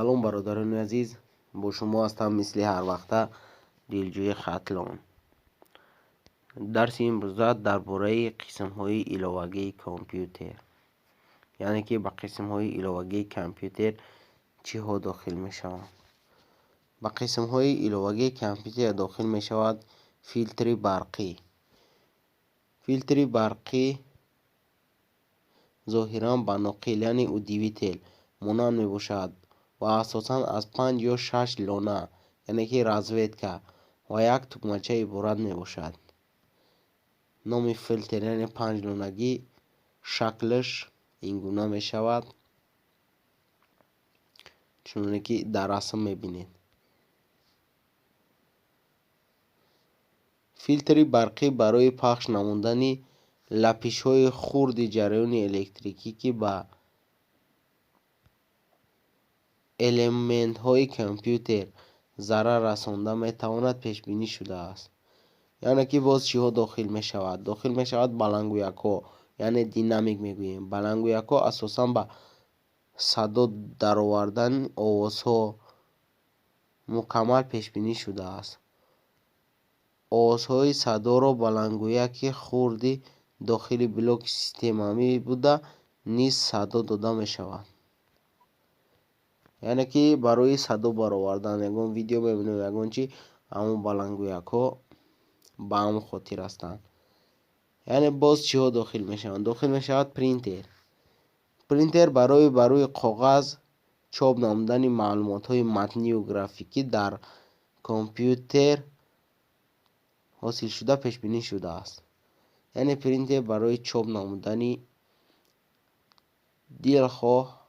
سلام برادران عزیز، با شما هستم مثل هر وقته دلجوی خطلان. درس امروز درباره قسم‌های ایلوواگی کامپیوتر، یعنی که به قسم‌های ایلوواگی کامپیوتر چی ها داخل می شوند. به قسم‌های ایلوواگی کامپیوتر داخل می شود فیلتر برقی. فیلتر برقی ظاهراً به نقل یعنی اودیویتل مانند می باشد و اساساً از 5 یا 6 لانه یعنی که رازویدکا و یک تکمچه عبارت می باشد. نام فیلتر یعنی 5 لانگی. شکلش این گونه می شود چون که در رسم می بینید. فیلتر برقی برای پخش نمودن لپیش های خرد جریان الکتریکی که به المنت های کامپیوتر ضرر رسانده می تواند پیش بینی شده است. یعنی که باز چی ها داخل می شود؟ داخل می شود بلنگویک‌ها، یعنی دینامیک می گوییم. بلنگویک‌ها اساساً به صدا درآوردن آوازها مکمل پیش بینی شده است. آوازهای صدا را بلنگویک خردی داخل بلوک سیستمی بوده نیز صدا داده می شود. یعنی که برای صدا برآوردن یگان ویدیو میبینیم یگان چی همون بلنگویک ها به همون خاطر هستند. یعنی باز چی ها داخل می شوند؟ داخل می شود پرینتر. پرینتر برای کاغذ چاپ نمودن معلومات های متنی و گرافیکی در کامپیوتر حاصل شده پیش بینی شده است. یعنی پرینتر برای چاپ نمودن دلخواه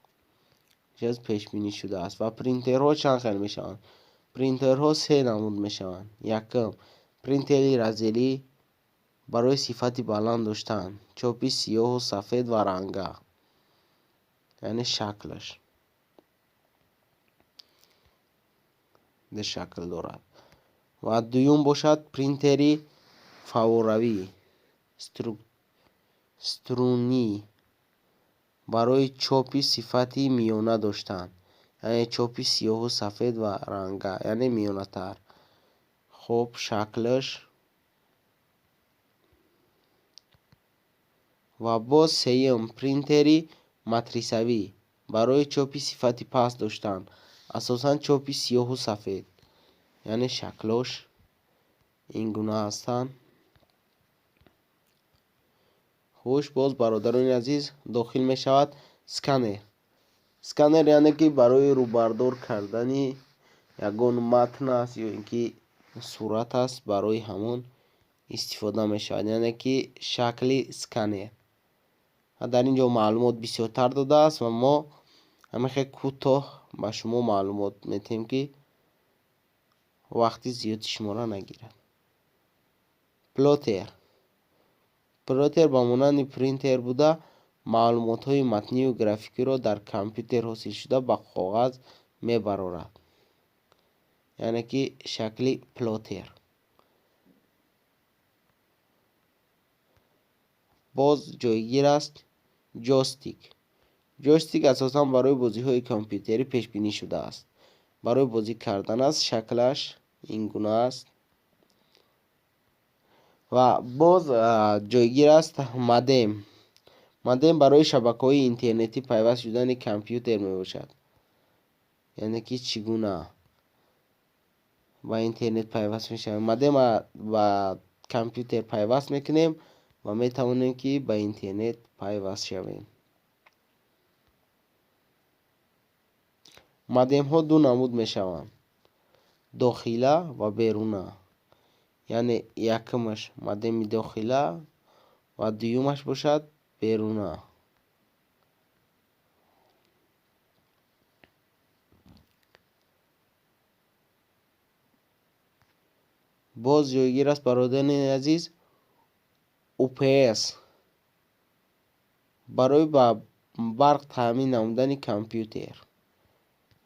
چیز پیش بینی شده است. و پرینترها چند خیلی می شوند؟ پرینترها 3 نمود می شوند. یکم پرینتر رزیلی برای صفت بلند داشتن، چاپی سیاه و سفید و رنگه، یعنی شکلش در شکل دارد. و دوم باشد پرینتری فوروی سترونی برای چاپی صفتی میانه داشتن، یعنی چاپی سیاه و سفید و رنگه، یعنی میانه تر. خب شکلش و باز سیم پرینتری متریسوی برای چاپی صفتی پست داشتن، اساساً چاپی سیاه و سفید، یعنی شکلش این گونه هستند. خوش باز برادران عزیز داخل می شود سکنر. سکنر یعنی که برای روبردار کردن یگان متن است یا اینکه صورت است برای همون استفاده می شود، یعنی که شکل سکنر. در اینجا معلومات بسیارتر داده است و ما همه خیلی کوتاه به شما معلومات میتیم که وقتی زیاد شما را نگیرد. پلاتر به مانند پرینتر بوده معلومات های متنی و گرافیکی را در کامپیوتر حاصل شده به کاغذ میبرارد، یعنی که شکل پلاتر. باز جایگیر است جوستیک. جوستیک اساساً برای بازی های کامپیوتری پیش بینی شده است. برای بازی کردن است. شکلش این گونه است. و باز جایگیر است مودم. مودم برای شبکه‌های اینترنتی پیوست شدن کامپیوتر می باشد، یعنی که چگونه با اینترنت پیوست می شویم. مودم با کامپیوتر پیوست میکنیم و می توانیم که با اینترنت پیوست شویم. مودم ها 2 نمود می شوند، داخله و بیرونه. یعنی یکمش مودم داخله و دومش باشد بیرونه. باز جایگیر است برادران عزیز OPS برای با برق تامین نمودن کامپیوتر،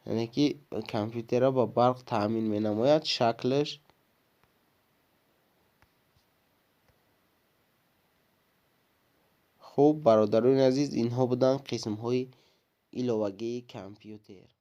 یعنی که کامپیوتر را با برق تامین می نماید. شکلش خوب برادران عزیز اینها بودن قسم های ایلوواگی کامپیوتر.